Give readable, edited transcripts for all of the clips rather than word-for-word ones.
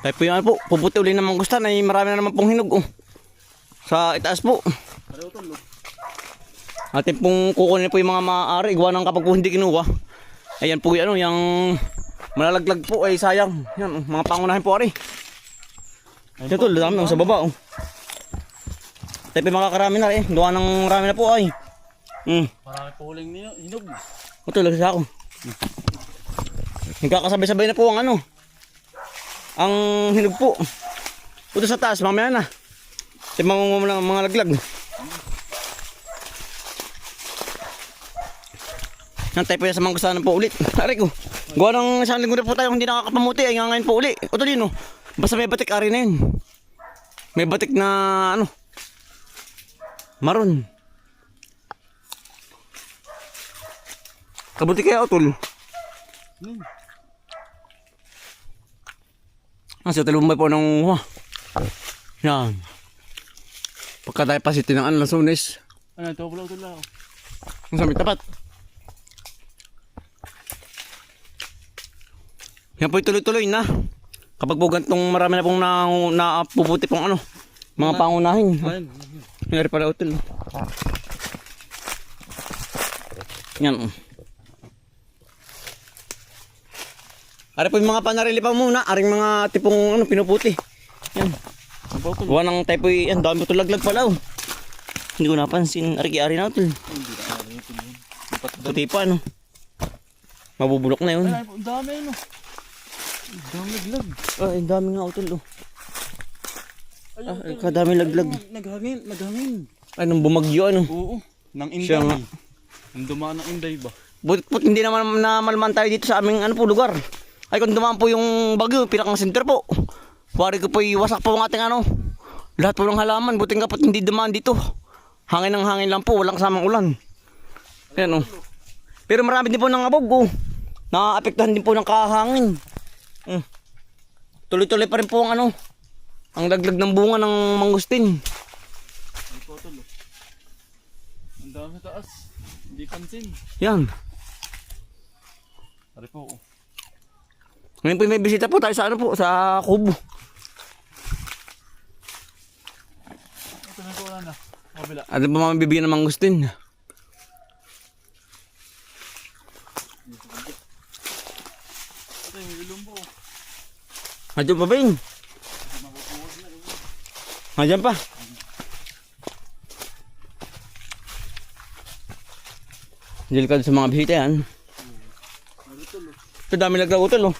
Tayo po yan po, puputi uli ng mangustan ay marami na naman pong hinog oh. Sa itaas po. Atin pong kukunin po yung mga maaari, gawa ng kapag po hindi kinuha. Ayan po yung ano, yung malalaglag po ay sayang. Yan, mga pangunahin po ari. Ito tol, dami sa baba oh. Tayo po makakarami na rin, gawa ng marami na po ay. Marami po huling hinog. Ito, lagi sa ako. Nagkakasabay-sabay na po ang ano. Ang hinog po. Ito sa taas, mamaya na. Ito mga laglag. Nantay po yan sa manggustahan po ulit. Aray ko. Gawa ng isang linggo na po tayo hindi nakakapamuti. Ay nga ngayon po ulit. O Tolino. Basta may batik, ari na yun. May batik na ano. Maron. Kabuti kaya o tol. Sa talumbay po ng yan. Pagka tayo pasiti ng Lasunes. Ano ito? Wala ito lang. Ang samit tapat. Yan po tuloy-tuloy na. Kapag po gantong marami na pong napuputi pong ano. Mga pangunahin. Nangyari pala utol. Yan. Ari po yung mga panarili pa muna. Aring mga tipong ano, pinuputi. Yan. Gawa ng type yan. Dami ito laglag pala oh. Hindi ko napansin. Ari na utol. Puti pa ano. Mabubulok na yun. Ay, ang dami no. Ang dami laglag. Ay, ang dami nga utol oh. Ay, kadami laglag. Naghangin. Ay, nung bumagyo ano. Oo. Nang Siya nga. inday. Nang dumaan ng inday ba? Butit po hindi naman na malman tayo dito sa aming ano po lugar. Ay kung dumaan po yung bagyo, pinakang center po. Wari ko po wasak po ang ating ano. Lahat po ng halaman, buting kapat hindi dumaan dito. Hangin ng hangin lang po, walang kasamang ulan. Ayan oh. Pero marami din po ng abog oh. Naapektuhan din po ng kahangin. Tuloy-tuloy pa rin po ang ano. Ang laglag ng bunga ng mangustin. Ang potol oh. Ang dami taas. Hindi pansin. Yan. Ari po oh. Ngayon po may bisita po tayo sa ano po, sa kubo. Ito na ko na. Kabila. Ano ba mga bibigyan ng mangustin? Ito yung ilumbo. Nandiyan pa ba yun? Nandiyan pa? Delikado sa mga bisita yan. Ito dami laglag utol oh.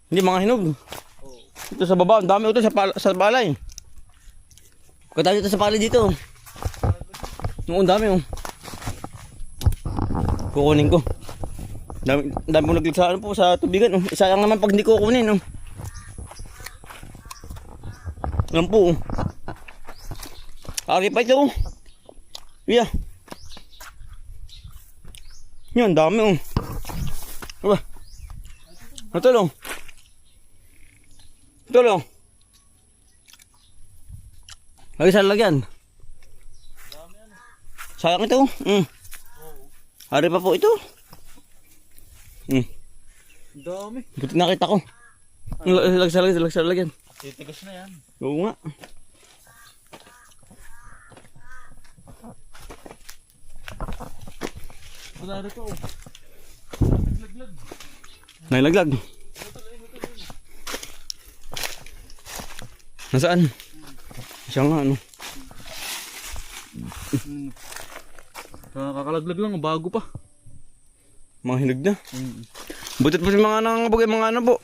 Hindi mga hinog. Ito sa baba, ang dami utol sa balay. Pagkatapos ito sa palay dito. Noon dami oh. Kukunin ko. Dami ko naglag sa ano po sa tubigan oh. Isayang naman pag hindi kukunin oh. Yan po oh. Ari pa ito oh. Yeah. Yan, dami oh. Aba. Ito lang. Ito lang. Lagi sa lagyan. Sayang ito. Hari pa po ito. Dami. Buti nakita ko. Lagi sa lagyan. Titigas na yan. Oo nga. Wala rin po oh. Naglaglag. Nailaglag. Nasaan? Siya nga ano. Nakakalaglag lang, bago pa. Mga hinog na. Butit po si mga nangabugay, mga ano po,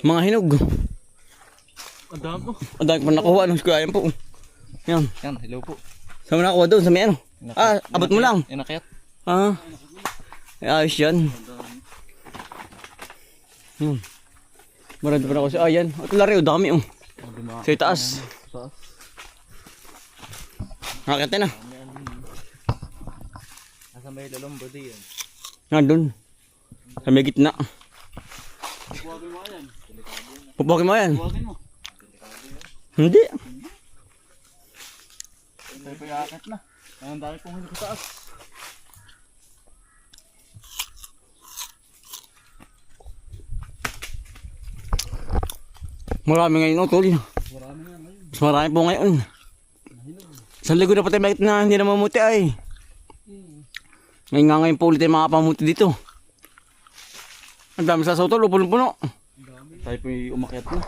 mga hinog. Ang dami po. Ang dami pa nakuha, ano, ayan po. Yan. Yan, hello po. Saan mo nakuha doon, sa may ano? Abot mo lang. Inakyat. Ayos yan. Marami pa na ako siya. Ayan. Ito lari, dami oh. Sa itaas. Nakakita na. Nasa may lalong body yan. Nandun. Sa may gitna. Buwagin mo yan. Pupukin mo yan. Buwagin mo. Hindi. Ito yung yakit na. Ang dami pong hindi ko taas. Marami ngayon utol. Marami nga ngayon. Mas marami po ngayon. Sa ligo na pati bakit na hindi na mamuti ay. Ngayon nga ngayon po ulit ay mga pamuti dito. Ang dami sa utol, puno-puno. Tayo po yung umakyat na.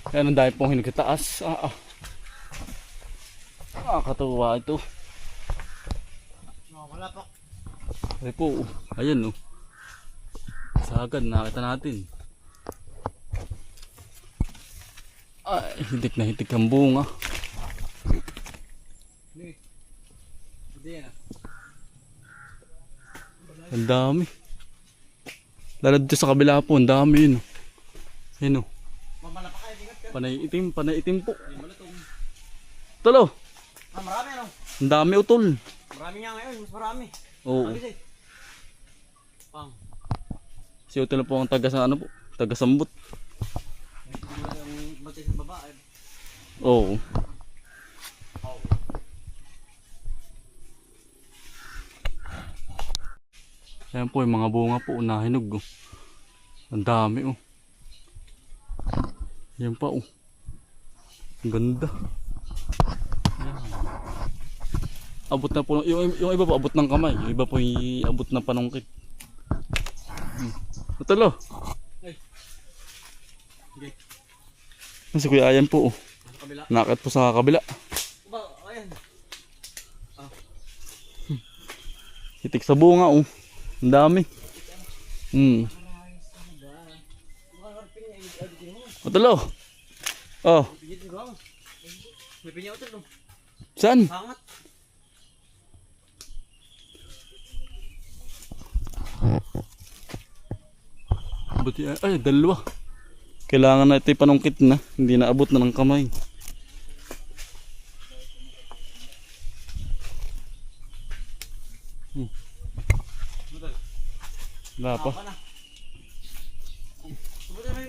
Kaya ang dami pong hinagkataas. Katuwa ito. Wala pa. Ay po, ayan oh. Sagad, nakita natin. Ay, hitik na hitik ang bunga. Ang dami. Lalo dito sa kabila po, ang dami yun. Ayun oh. Panay itim po. Talo, Marami ano? ang dami utol. Marami nga ngayon, mas marami. Oo. Abis eh. Pang. Si utol na po ang taga sa ano po, taga sambot. Ang batay sa baba eh. Oo. Ayan po yung mga bunga po nahinog oh. Ang dami oh. Ayan pa oh. Ang ganda. Ayan. Abot na po, yung iba po abot ng kamay, yung iba po yung abot ng panungkit. Natalo. Si Kuya Ayan po oh. Kabila. Nakit po sa kabila. Ba, ayan. Hitik sa bunga oh. Ang dami. Matalo. Oh. May pinya utol no. Saan? Hangat. Buti ay dalawa. Kailangan na ito panungkit na. Hindi na abot na ng kamay. Wala pa.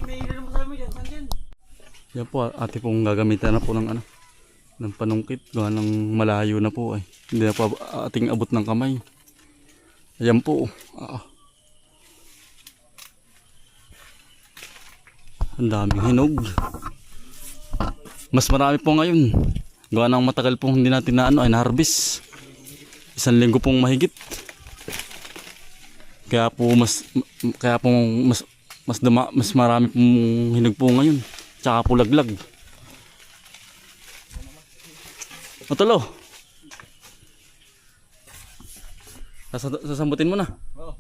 May ilan mo sabi mo dyan, saan dyan? Yan po, ate pong gagamitan na po ng ano, ng panungkit. Gawa ng malayo na po ay. Hindi na po ating abot ng kamay. Ayan po. Ang daming hinog. Mas marami po ngayon. Gawa ng matagal pong hindi natin na ano, ay na-harvest. 1 linggo pong mahigit. Kaya po mas marami pong hinog po ngayon. Tsaka po laglag. Matalo. Sasambutin mo na. Oo.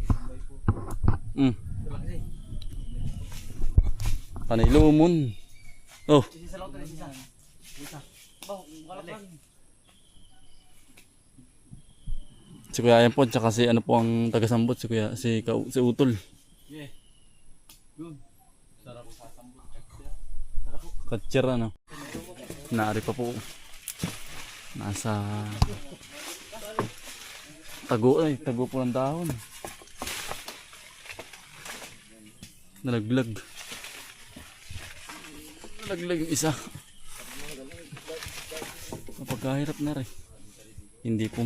Panay lumon. Oh. Isa lang ito, isa. Ba, kalaklan. Si Kuya Ayan po, tsaka si ano po ang taga-sambot, si Utol. Yeah. Good. Sarap po sasambot. Katcher ano. Naari pa po. Nasa tago po ng dahon. Nalaglag. Nalaglag yung isa. Kapagkahirap na rin. Hindi po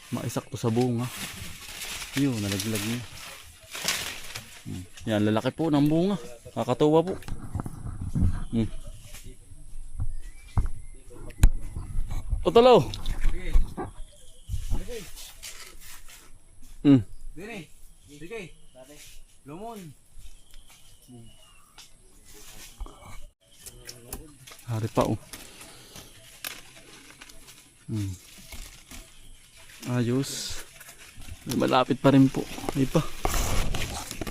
maisakto sa bunga. Yun, nalaglag niya. Yan, lalaki po ng bunga. Kakatuwa po. Otalo. Dini. Sige. Lumon. Hari pa oh. Ayos. Malapit pa rin po. Ay pa.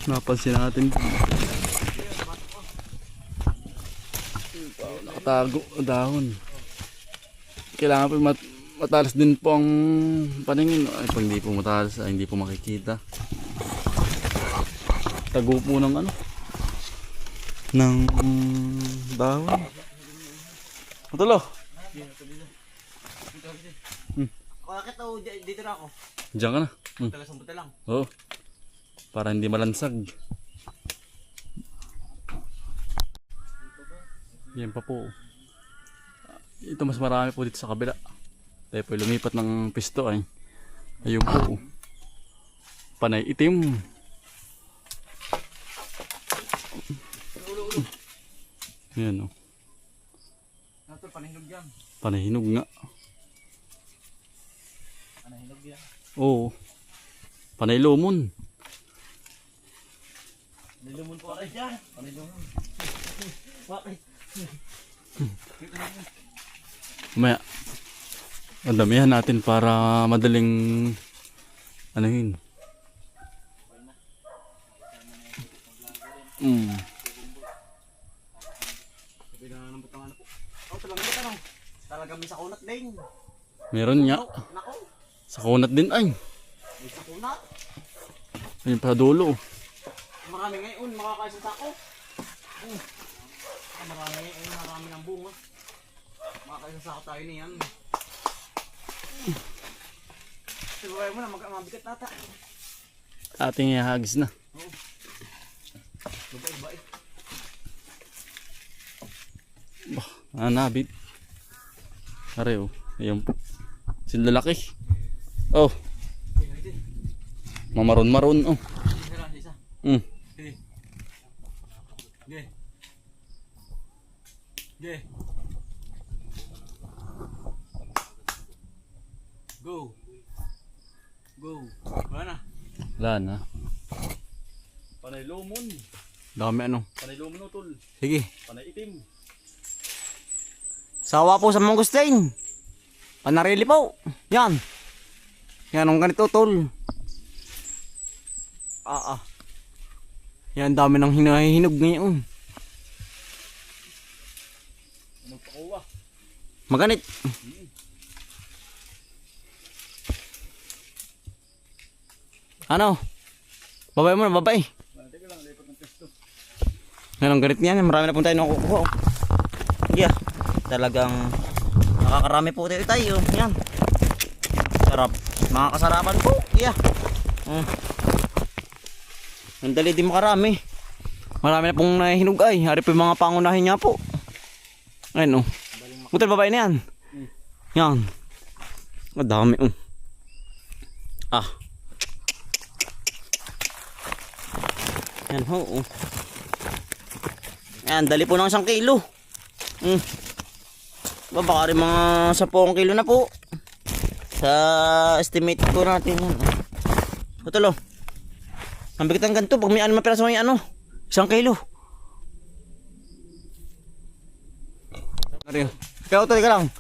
Napansin natin po. Nakatago dahon. Kailangan po matalas din po ang paningin. Ay pag hindi po matalas ay hindi po makikita. Tago po ng ano. Ng dahon. Matalo. Bakit daw dito na ako? Diyan ka na. Taga-sambot na lang. Oo. Para hindi malansag. Yan pa po. Ito mas marami po dito sa kabila. Tayo po lumipat ng pisto ay. Ayun po. Panay itim. Yan oh. Ito, panihinog yan. Panahinog nga. Panahinog yan. Oo. Panay lumon. Panilumon po rin dyan. Panilumon. Bakit? Maya. Ang damihan natin para madaling ano yun. Oh, talagang may tanong. Talagang may sakunat din. Meron nga. Nako, Sa kunat din ay. may sakunat. Ayun pa dulo. Marami ngayon, makakaisa sako. Marami ngayon, marami ng bunga. Makakaisa sako tayo niyan. Siguro mo na, mabigat nata. Ating ihagis na. Babay-bay. Nabit. Are oh. Ayan po. Sila laki. Oh. Mamaron-maron oh. Isa. Mm. Okay. Okay. Okay. Go. Go. Wala na. Wala na. Panay lumon. Dami ano. Panay lumon utol. Sige. Panay itim. Sawa po sa mangustin. Panarili po. Yan. Yan ang ganito tol. Yan dami ng hinahinog ngayon. Magpakuha. Maganit. Ano? Babay mo na, babay. Yan ang ganit niyan. Marami na po tayo nakukuha. Yeah. Talagang nakakarami po tayo. Yan. Sarap. Mga kasarapan po. Yeah. Ang dali din makarami. Marami na pong nahihinog ay. Hari po yung mga pangunahin niya po. Ayun oh. Butal babae na yan. Yan. Madami oh. Yan ho oh. Yan, dali po ng 1 kilo. Baka rin mga 10 kilo na po. Sa estimate ko natin yan. Tutulo. Ang bigat ng ganito pag may 6 piraso may 1 kilo. Kaya utol ka lang.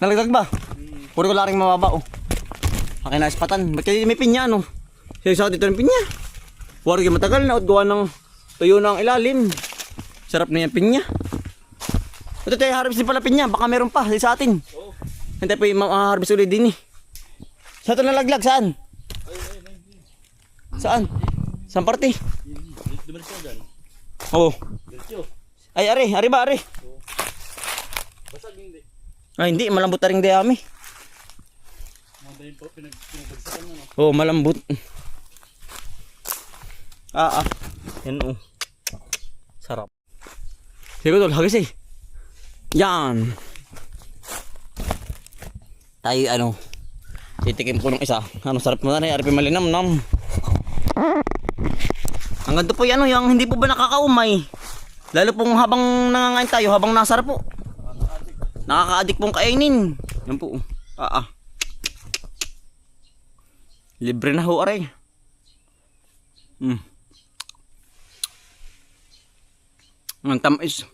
Nalagdag ba? Puro ko laring mababa oh. Akin na ispatan. Ba't kayo may pinya ano? Siya dito ng pinya. Wari kayo matagal na. Gawa ng tuyo ng ilalim. Sarap na yung pinya. Ito tayo harvest din pala pinya. Baka meron pa sa atin. Hindi po yung harvest ulit din eh. Saan ito nalaglag? Saan? Saan? Saan parte? Dimansyo dyan. Oo. Dimansyo. Ay ari ba ari? Basag hindi. Ay hindi, malambot na rin dayami. Madayin po pinagbagsakan na no. Oo, malambot. Yan oh. Sarap. Sige tol, hagis eh. Yan. Tayo ano. Titikim ko ng isa. Ano sarap mo na rin, ari malinam-nam. Ang ganito po yan ano, yung hindi po ba nakakaumay. Lalo pong habang nangangain tayo, habang nasarap po. Nakaka-addict pong kainin. Yan po. Libre na ho aray. Ang tamis.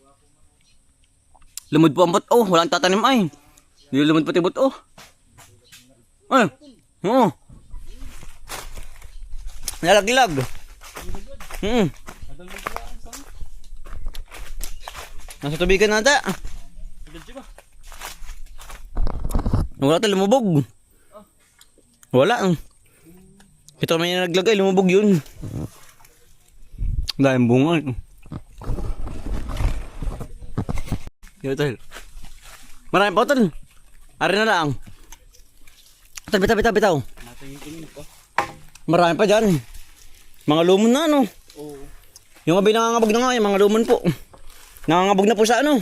Lumod po ang buto. Walang tatanim ay. Hindi lumod pati buto. Ay. Oo. Nalaglag. Nasa tubigan nata. Wala tayo lumubog. Wala. Ito may naglagay, lumubog yun. Dahil bunga. Yo tol. Marami pa tol. Ari na lang. Tol, bitaw. Marami pa dyan. Mga lumon na ano. Yung abi nangangabog na nga, yung mga lumon po. Nangangabog na po sa ano.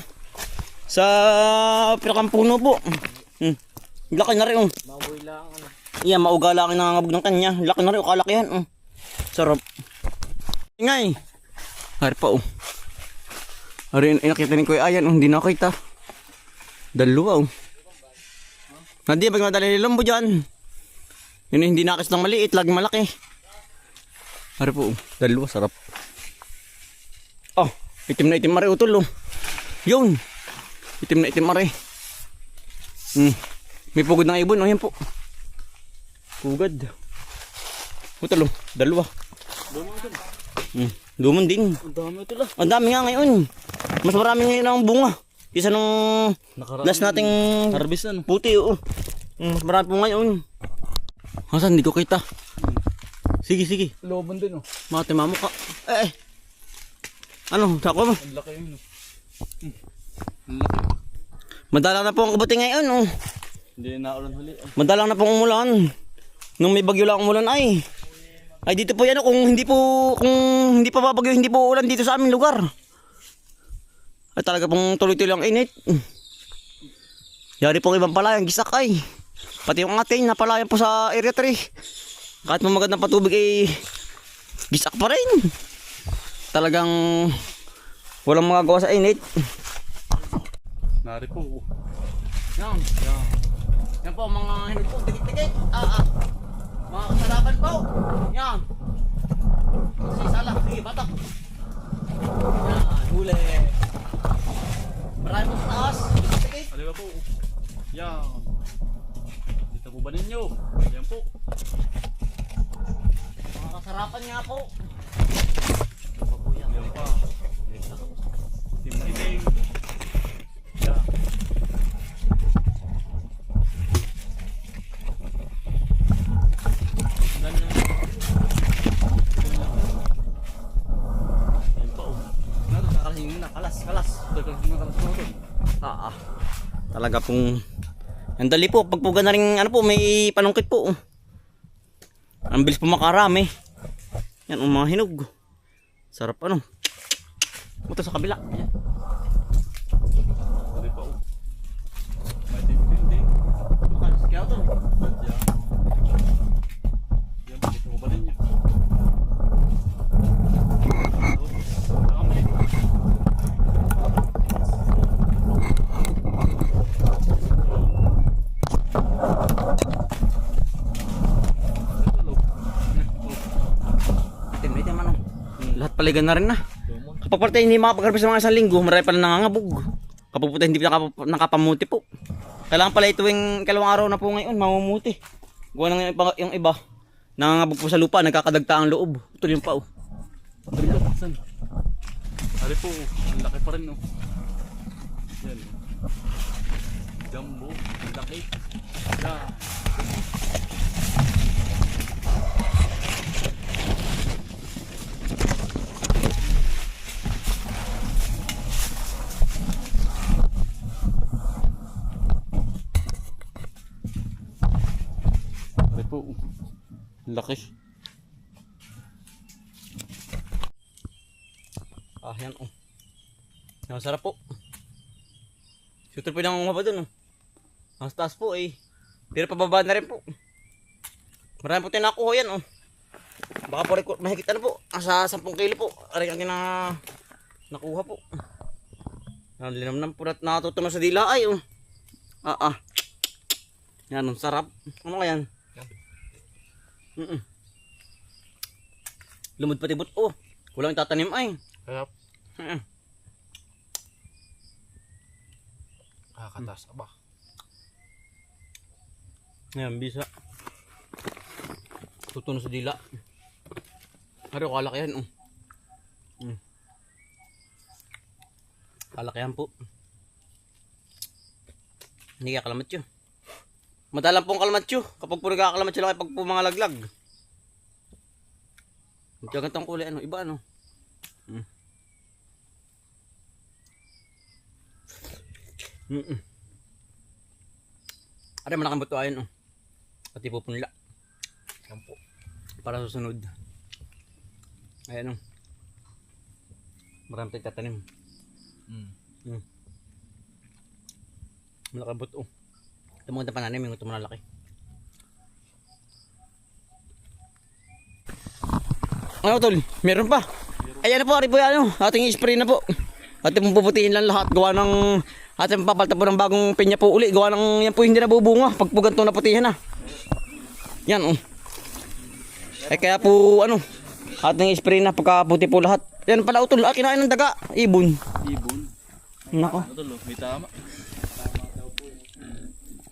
Sa pinakang puno po. Laki na rin oh. Mabuhay lang ano. Iya, mauga lang ang nangangabog ng kanya. Laki na rin, kalakihan. Sarap. Ingay. Hari pa oh. Arin, nakita ni Kuya Ayan, hindi nakita. Dalawa, oh. Hindi, pag madali nilambo dyan. Yun, hindi nakis ng maliit, lagi malaki. Ari po, dalawa, sarap. Oh, itim na itim mare, utol, oh. Yun, itim na itim mare. May pugod ng ibon, oh, yan po. Pugad. Utol, oh, dalawa. Dumon din. Ang dami ito lang. Ang dami nga ngayon. Mas marami ngayon ang bunga. Isa nung last nating harvest ano. puti, oo. Mas marami po ngayon. Hasan, hindi ko kita. Sige, sige. Loban din oh. Mati mamo ka. Ano, sako mo? Ang laki yun oh. Ang laki. Madalang na po ang kabuti ngayon, oh. Hindi na ulan huli. Madalang na po ang umulan. Nung may bagyo lang umulan ay dito po yan, oh, kung hindi pa babagyo, hindi po ulan dito sa aming lugar. Ay talaga pong tuloy-tuloy ang init. Yari pong ibang palayan, gisak ay. Pati yung ating napalayan po sa area 3. Kahit mamagad ng patubig ay gisak pa rin. Talagang walang magagawa sa init. Nari po. Yan. Yan po mga hinog po, tikit-tikit. Mga kasarapan po. Yan. Kasi sala, sige, batak. Yan, huli. Marami po sa taas. Tikit-tikit. Aliwa po. Yan. Dito po ba ninyo? Yan po. Mga kasarapan nga po. Yan pa. Tim-tim. Yan. Talaga pong ang dali po pag puga na rin ano po may panungkit po. Ang bilis po makarami. Yan ang mga hinog. Sarap ano. Punta sa kabila. Yan. Dali pa oh. May tim-tim. Kaya ito. Yan. Yan, dito po ba ninyo? Lahat paligan na rin na. Kapag parte hindi makapag-harvest ng mga isang linggo, marami pala nangangabog. Kapag puti hindi nakapamuti po. Kailangan pala ito yung kalawang araw na po ngayon, mamumuti. Gawa ng yung iba, nangangabog po sa lupa, nagkakadagta ang loob. Ito yung pa oh. Saan? Ari po, ang laki pa rin no. Yan. Jumbo, ang laki. Yan. Ari po, ang laki. Yan oh. Ang sarap po. Shooter po yung umaba dun oh. Ang taas po eh. Pero pababa na rin po. Marami po tayo nakuha yan oh. Baka po mahigit ano po. Sa 10 kilo po. Aray ang nakuha po. Linamnam po at natutunan sa dila ay oh. Yan ang sarap. Ano nga yan? Lumod pati but oh. Kulang itatanim ay. Kaya kakatas ba? Ayan, bisa. Tutunan sa dila. Pero kalakihan oh. Kalakihan po. Hindi kaya kalamatyo. Madalang pong kalamatyo. Kapag po nagkakalamatyo lang pag po mga laglag. Ito gantong kulay ano, iba ano. Ada malakang buto ayan oh. Pati po punla. Yan po. Para susunod. Ayan oh. Marami tayong tatanim. Malakang buto oh. Ito mga pananim yung ito malalaki. Ano tol? Meron pa. Ayan na po, ari po yan oh. Ating spray na po. At yung puputihin lang lahat. Gawa ng... At yung papalta po ng bagong pinya po uli. Gawa ng... Yan po hindi nabubunga. Pag po ganito naputihan na. Yan oh. Eh kaya po ano. Ating spray na pagkaputi po lahat. Yan pala utol. Kinain ng daga. Ibon. Ibon. Nako. Tol, may tama.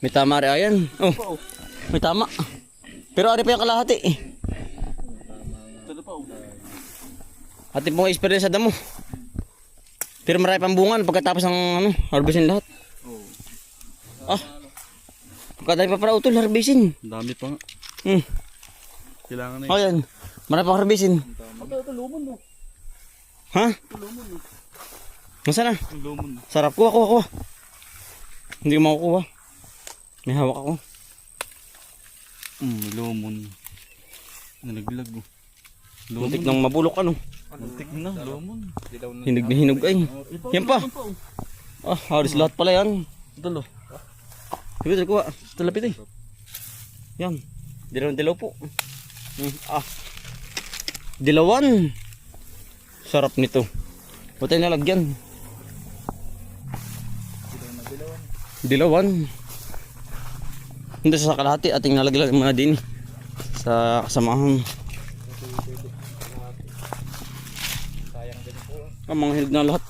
May tama rin ayan. Oh. May tama. Pero ari pa yung kalahati eh. Tol pa. Ating pong spray sa damo. Pero marami pang bungan pagkatapos ng ano, harvestin lahat. Ah. Pagkatapos pa pala utol, harvestin. Ang dami pa nga. Kailangan na yun. Ayan. Marami pang harvestin. Ito, lumon mo. Ha? Lumon mo. Masana? Lumon mo. Sarap. Kuha. Hindi ko makukuha. May hawak ako. Lumon. Nalaglag mo. Muntik nang mabulok ano. Muntik na, lumon. Hinog na hinog ay. Yan pa. Ah, halos lahat pala yan. Tol, oh. Sige, kuha. Talapit eh. Yan. Dilaw po. Dilawan. Sarap nito. Buti nalagyan. Dilawan. Hindi sa kalahati ating nalagyan muna din sa kasamahan. Mga hilig na lahat.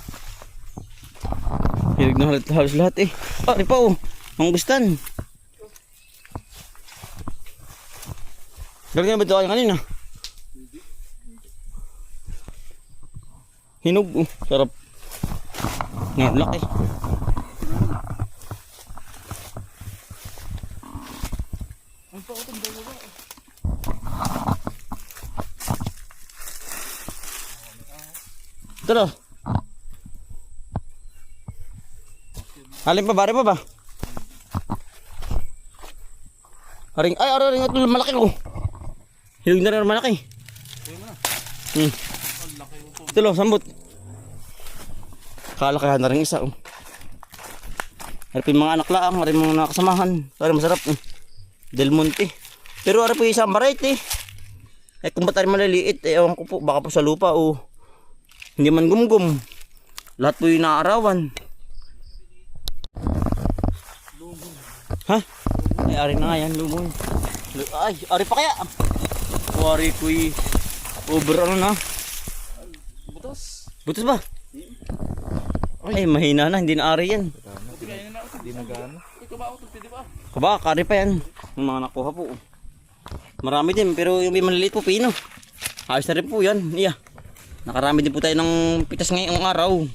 Hilig na halos lahat eh. Ari pa oh. Manggustan. Galing na ba ito kayo kanina? Hinog oh. Sarap. Laki. Ito na. Alin pa ba? Aring ito malaki ko. Hinog na rin malaki. Ito lo, sambot. Kalakahan na rin isa. Harapin mga anak laang, harapin mga nakasamahan. Harapin masarap. Del Monte. Pero harapin isang barait eh. Eh kung ba't rin maliliit, eh ewan ko po, baka po sa lupa o hindi man gumgum. Lahat po yung naaarawan. Ha? Ay, ari na nga yan, lumon. Ay, ari pa kaya? Wari ko'y over ano na? Butas. Butas ba? Ay, mahina na, hindi na ari yan. Hindi na gano'n. Kaba, kari pa yan. Yung mga nakuha po. Marami din, pero yung may maliliit po, pino. Ayos na rin po yan. Iya. Nakarami din po tayo ng pitas ngayong araw.